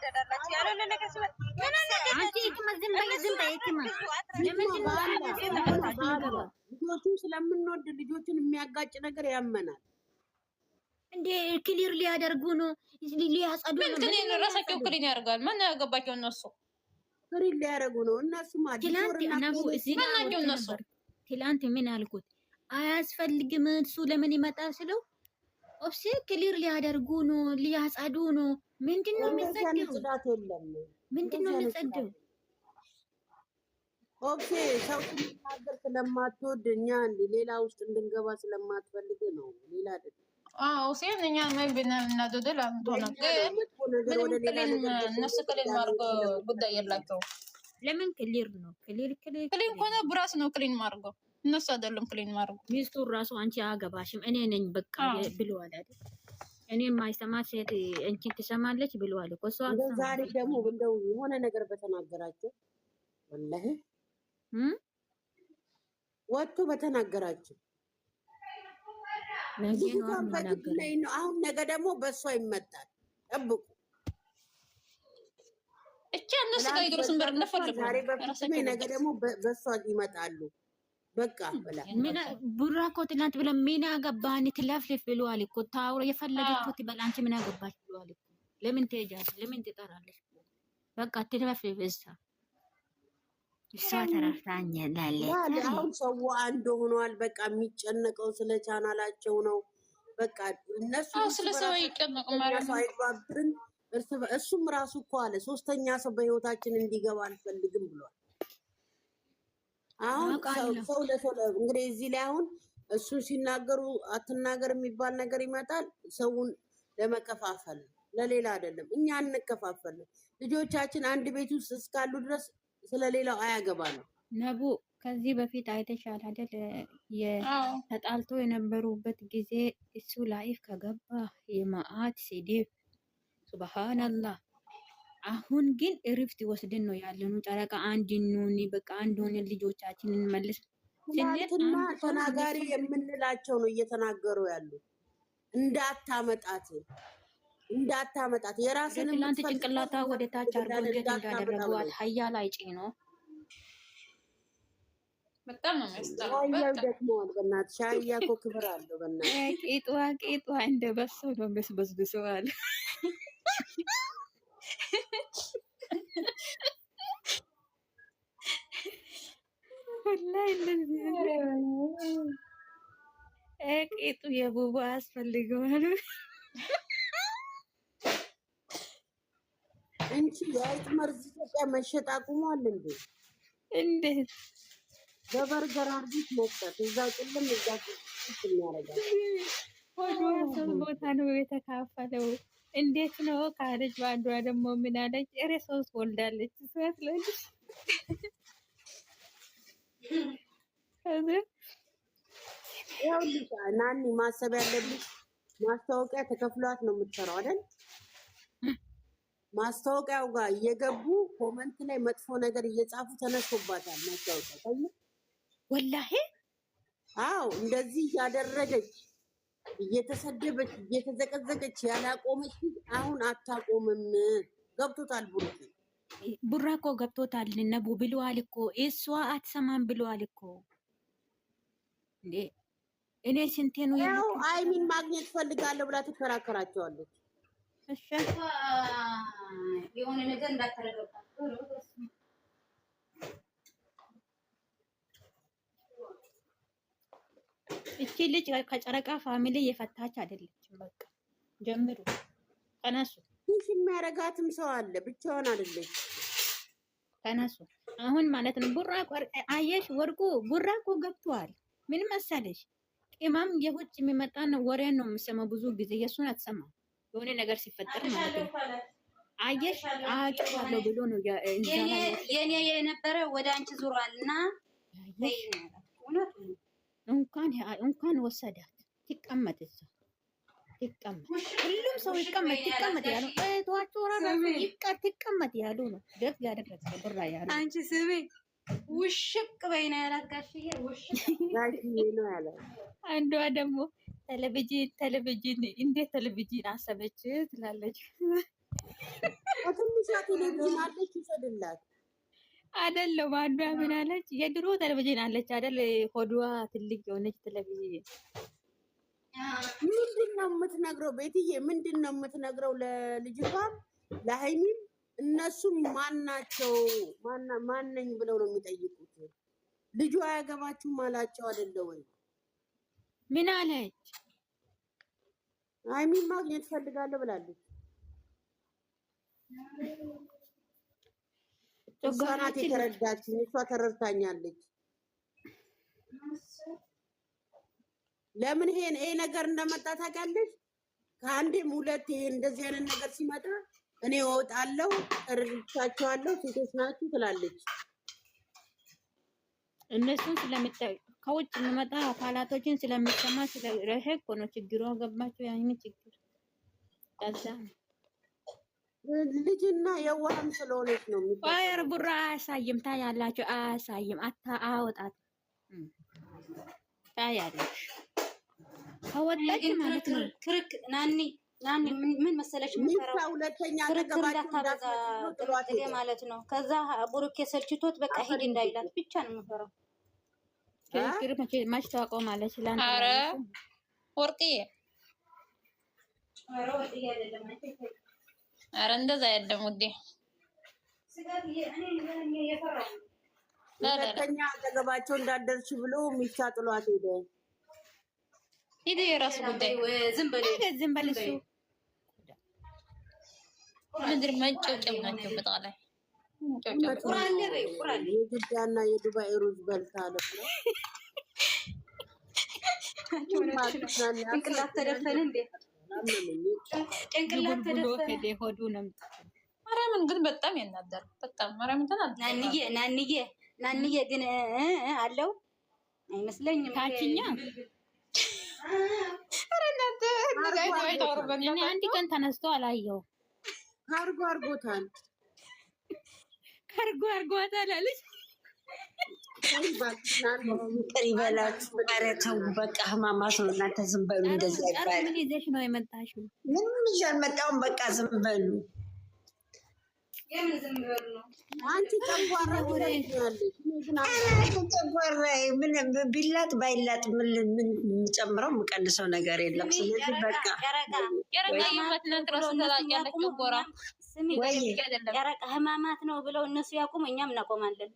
ትናደዳላችሁ። ያልሆነ ነገር ሲሆን አንቺ ዝም በይ ልጆቹን ስለምንወድ ልጆቹን የሚያጋጭ ነገር ያመናል። እንዴ ክሊር ሊያደርጉ ነው፣ ሊያጸዱ ነው። ምን ክሊር ራሳቸው ክሊር ያደርጋል። ማን ያገባቸው እነሱ ክሊር ሊያደርጉ ነው። እነሱ ማለት ትላንት ምን አልኩት? አያስፈልግም እሱ ለምን ይመጣል ስለው ኦፍሴ ክሊር ሊያደርጉ ነው፣ ሊያጸዱ ነው። ምንድነው የሚጸደው? ምንድነው የሚጸደው? ኦኬ ሰው ሲናገር ስለማትወድ እኛ ሌላ ውስጥ እንድንገባ ስለማትፈልግ ነው። ሌላ አይደለም። ሁሴን እኛ ምን ብናደደል አንቶና እነሱ ክሊር ማርጎ ጉዳይ የላቸው። ለምን ክሊር ነው? ክሊር ኮነ ብራስ ነው ክሊን ማርጎ እነሱ አይደለም ክሊን ማርጎ። ሚስቱ ራሱ አንቺ አገባሽም እኔ ነኝ በቃ ብለዋል አይደል? እኔ የማይሰማ ሴት አንቺ ትሰማለች ብለዋል እኮ እሷ። ዛሬ ደግሞ እንደው የሆነ ነገር በተናገራቸው ወላሂ ወጥቶ በተናገራቸው አሁን ነገ ደግሞ በእሷ ይመጣል። ጠብቁ። እቻ እነሱ ጋር ይድረሱን በር እንደፈለጉ ነገ ደግሞ በእሷ ይመጣሉ። በቃ ብላ ቡራ እኮ ትናንት ብለ ምን አገባን ትለፍልፍ ብለዋል እኮ ታውራ የፈለገችው ትበል። አንቺ ምን አገባሽ ብለዋል እኮ። ለምን ትሄጃለሽ? ለምን ትጠራለሽ? በቃ ትለፍልፍ እሷ ተረፍታኝ ላለች። አሁን ሰው አንድ ሆኗል። በቃ የሚጨነቀው ስለ ቻናላቸው ነው። በቃ እነሱ ስለ ሰው ይጨነቁ ማለት ነው። አይባብርን እሱም ራሱ እኮ አለ ሶስተኛ ሰው በህይወታችን እንዲገባ አልፈልግም ብሏል። አሁን ሰው ለሰው እንግዲህ እዚህ ላይ አሁን እሱ ሲናገሩ አትናገር የሚባል ነገር ይመጣል። ሰውን ለመከፋፈል ለሌላ አይደለም። እኛ እንከፋፈል። ልጆቻችን አንድ ቤት ውስጥ እስካሉ ድረስ ስለሌላው አያገባንም። ነቡ ከዚህ በፊት አይተሻል አይደል? ተጣልቶ የነበሩበት ጊዜ እሱ ላይፍ ከገባ የማአት ሲዲፍ ሱብሃንአላህ። አሁን ግን እርፍት ወስደን ነው ያለነው። ጨረቃ አንድ እንሁን፣ በቃ አንድ ሆነን ልጆቻችንን መልስ ትናንትና ተናጋሪ የምንላቸው ነው እየተናገሩ ያሉ። እንዳታመጣት የራስን ትላንት ጭንቅላታ ወደ ታች አርጎ እንዴት እንዳደረጓት ሀያ ላይ ጭኖ በጣም ነው የሚያስጠላው። ሻያው ደክመዋል። በእናትሽ ሻያ እኮ ክብር አለው። በእናትሽ ቂጧ እንደ በሶ ነው መስበስብሰዋል። ወላሂ እንደዚህ ቂጡ የቡቡ አያስፈልገዋል። እንቺ የአይጥ መርዝ ኢትዮጵያ መሸጥ አቁሟል እንዴ? እንዴት በበርገር አርቢት መጣት እዛ ጭልም እዛ የሚያረጋል ሁሉ ቦታ ነው የተካፈለው። እንዴት ነው ካለች ባንዷ ደግሞ ምን አለች? ኧረ ሶስት ወልዳለች ሷት ለልጅ ያው ናኒ ማሰብ ያለብሽ ማስታወቂያ ተከፍሏት ነው የምትሰራው አይደል? ማስታወቂያው ጋር እየገቡ ኮመንት ላይ መጥፎ ነገር እየጻፉ ተነስቶባታል። ማስታወቂያ ወላሂ አዎ፣ እንደዚህ እያደረገች እየተሰደበች እየተዘቀዘቀች ያላቆመች አሁን አታቆምም። ገብቶታል ቡራ እኮ ገብቶታል። ነቡ ብለዋል እኮ እሷ አትሰማም ብለዋል እኮ እንዴ። እኔ ስንቴ ነው ያው አይሚን ማግኘት ፈልጋለሁ ብላ ትከራከራቸዋለች። እሺ የሆነ ነገር እንዳታረጋጋ እቺ ልጅ ከጨረቃ ፋሚሊ የፈታች አይደለችም። በቃ ጀምሩ፣ ተነሱ። ትንሽ የሚያረጋትም ሰው አለ፣ ብቻዋን አይደለች። ተነሱ አሁን ማለት ነው። ቡራ አየሽ፣ ወርቁ ቡራ እኮ ገብቷል። ምን መሰለሽ፣ ቅመም የውጭ የሚመጣን ወሬ ነው የምሰማው ብዙ ጊዜ፣ የሱን አትሰማም። የሆነ ነገር ሲፈጠር ማለት ነው። አየሽ፣ አጭዋለሁ ብሎ ነው የኔ የነበረ ወደ አንቺ ዙሯልና እንኳን ወሰዳት። ትቀመጥ እዛ ትቀመጥ፣ ሁሉም ሰው ይቀመጥ ያሉ እህቷቸው ራሱ ትቀመጥ ያሉ ነው። ደግ ያደረገ ብራ ያሉ አንቺ ስሚ ውሽቅ በይና ያላት ጋሽዬ ውሽቅ ነው ያለ። አንዷ ደግሞ ቴሌቪዥን እንዴት ቴሌቪዥን አሰበች ትላለች። የውሻ ቴሌቪዥን አለች ይሰድላት አይደለም። አንዷ ምን አለች? የድሮ ቴሌቪዥን አለች አይደል? ሆዷ ትልቅ የሆነች ቴሌቪዥን። ምንድን ነው የምትነግረው ቤትዬ? ምንድን ነው የምትነግረው ለልጅቷም ለሀይሚም? እነሱም ማናቸው ማነኝ ብለው ነው የሚጠይቁት? ልጁ አያገባችሁም አላቸው አይደለ ወይ? ምን አለች? ሀይሚን ማግኘት ፈልጋለሁ ብላለች። እሷ ናት የተረዳችኝ። እሷ ተረድታኛለች። ለምን ይሄ ነገር እንደመጣ ታውቂያለሽ? ከአንዴም ሁለት ይሄ እንደዚህ አይነት ነገር ሲመጣ እኔ እወጣለሁ፣ ተረድቻቸዋለሁ፣ ሴቶች ናችሁ ትላለች። እነሱን ስለምታይ ከውጭ የሚመጣ አካላቶችን ስለሚሰማ ስለረሄ እኮ ነው ችግሯ። ገባችሁ? ያይን ችግር ከዛ ልጅና የዋህም ስለሆነች ነው የሚባለው። ፋየር ቡራ አያሳይም። ታያላችሁ? አያሳይም። አወጣት ታያለሽ። ከወጣች ማለት ነው ክርክ ናኒ ምን መሰለሽ የምትፈራው ሁለተኛ ተገባችሁ ማለት ነው። ከዛ ቡሩኬ ሰልችቶት በቃ ሂድ እንዳይላት ብቻ ነው የምፈራው። ክርክር መች ታቆማለች? ላንተ ኧረ ወርቄ ኧረ እንደዛ አይደለም ውዴ። ሁለተኛ አጠገባቸው እንዳደርሽ ብሎ ሚስታ ጥሏት ሄደ። ሂድ የራሱ ጉዳይ። ዝም በል እሱ ምድር መንጨውጨው ናቸው። በጣም የኢትዮጵያና የዱባይ ሩዝ በልታ አለች ነው። ጭንቅላት ተደፈን እንዴ? ጭንቅላት ተደፈን ሆዱ ነው። ማርያምን ግን በጣም ያናደር። በጣም ማርያምን ተናደር። ናንዬ ግን አለው አይመስለኝም። ታችኛ እኔ አንድ ቀን ተነስቶ አላየው። ካርጎ አርጎታል። ካርጎ አርጓታል አለች። ቅር ይበላችሁ። ኧረ ተው በቃ ህማማት ነው። እናንተ ዝም በሉ። እንደዚህ አይባልም። ምን ይዘሽ ነው የመጣሽው? ምንም ይዤ አልመጣሁም። በቃ ዝም በሉ። አንቺ ጨጓራ ጨጓራዬ ምን ቢላጥ ባይላጥ ምን የምጨምረው የምቀንሰው ነገር የለም። ስለዚህ በቃ ጨረቃ ህማማት ነው ብለው እነሱ ያቁሙ፣ እኛም እናቆማለን።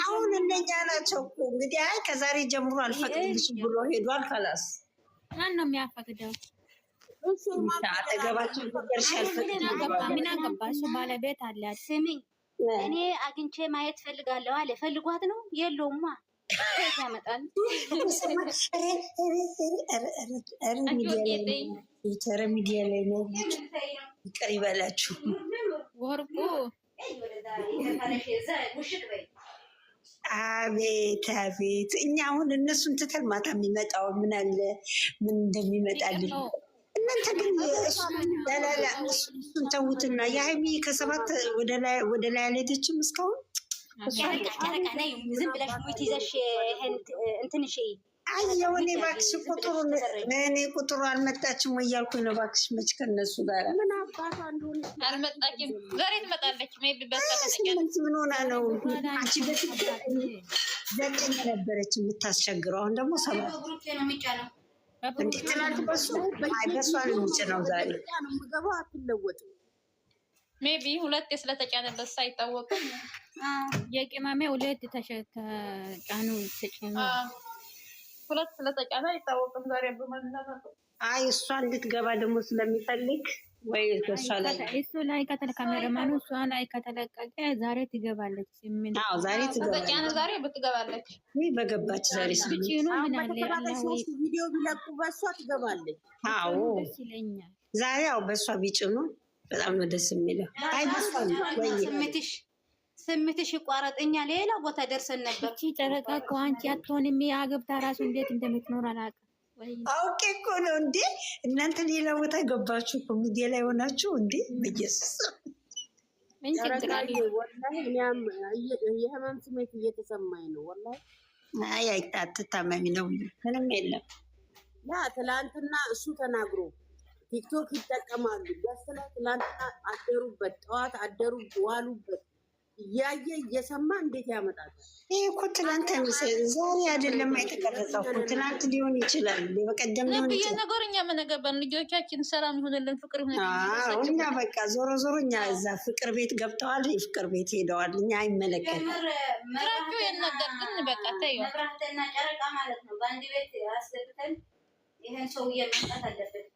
አሁን እነኛ ናቸው እኮ እንግዲህ አይ ከዛሬ ጀምሮ አልፈቅድልሽም ብሎ ሄዷል። ከላስ ማን ነው የሚያፈቅደው? አጠገባቸው ገርሽ ምን አገባ? እሱ ባለቤት አላት። ስሚኝ እኔ አግኝቼ ማየት ፈልጋለሁ አለ። ፈልጓት ነው የለውማ ያመጣል። ሚዲያ ላይ ነው። ይቅር ይበላችሁ። ወርቁ አቤት አቤት። እኛ አሁን እነሱን ትተን ማታ የሚመጣው ምን አለ ምን እንደሚመጣልን እናንተ ግን እሱን ተዉትና የሀይሚ ከሰባት ወደ ላይ አልሄደችም እስካሁን። ጨረቃ ነይ ዝም ብለሽ ሙት ይዘሽ እንትንሽ አየሁ እኔ እባክሽ እኔ ቁጥሩ አልመጣችም ወይ እያልኩኝ ነው። እባክሽ መች ከእነሱ ጋር ምን አባቷ እንደሆነ አልመጣችም። ዛሬ ትመጣለች። ምን ሆና ነው? አንቺ በፊት 9 ነበረች የምታስቸግረው፣ አሁን ደግሞ 7 እንዴት ትናንት በሱ ነው የሚጭነው ዛሬ ገባው አትለወጥም። ሜቢ 2 ስለተጫነበት ሳይታወቅም የቅመሜ 2 ተጫኑ ተጭኑ 2 ስለተጫነ አይታወቅም። ዛሬ በመናፈቅ አይ እሷ እንድትገባ ደግሞ ስለሚፈልግ ወይ እሷ ላይ እሱ ላይ ካሜራማኑ እሷ ላይ ከተለቀቀ ዛሬ ትገባለች። ምን አዎ ዛሬ ትገባለች። ዛሬ ብትገባለች ወይ በገባች ዛሬ ሲጭኑ ምን አለ አላህ ወይ ቪዲዮ ቢለቁ በሷ ትገባለች። አዎ ደስ ይለኛል። ዛሬ አዎ በሷ ቢጭኑ በጣም ነው ደስ የሚለው። አይ በሷ ወይ ስምትሽ ይቋረጥኛ ሌላ ቦታ ደርሰን ነበር። እቺ ጨረቃ እኮ አንቺ አትሆንም። አገብታ ራሱ እንዴት እንደምትኖር አላውቅም። አውቄ እኮ ነው እንዴ እናንተ ሌላ ቦታ ገባችሁ እኮ ሚዲያ ላይ ሆናችሁ እንዴ በኢየሱስ ምን ችግር አለ? ወላሂ እኛም የህመም ስሜት እየተሰማኝ ነው። ወላሂ አይ አትታመሚ ነው ምንም የለም። ያ ትላንትና እሱ ተናግሮ ቲክቶክ ይጠቀማሉ። በስለ ትላንትና አደሩበት፣ ጠዋት አደሩ ዋሉበት እያየ እየሰማ እንዴት ያመጣታል? ይህ እኮ ትናንት ዛሬ አይደለም የተቀረጸው እኮ ትናንት ሊሆን ይችላል፣ በቀደም ሊሆን ይችላል። ነገር እኛ መነገበን ልጆቻችን ሰላም ይሆንልን፣ ፍቅር ይሆንልን። እኛ በቃ ዞሮ ዞሮ እኛ እዛ ፍቅር ቤት ገብተዋል፣ የፍቅር ቤት ሄደዋል። እኛ አይመለከትም። ምራቸው የነገር ግን በቃ ተይው። መብራትና ጨረቃ ማለት ነው። በአንድ ቤት አስገብተን ይህን ሰውዬ መምጣት አለበት።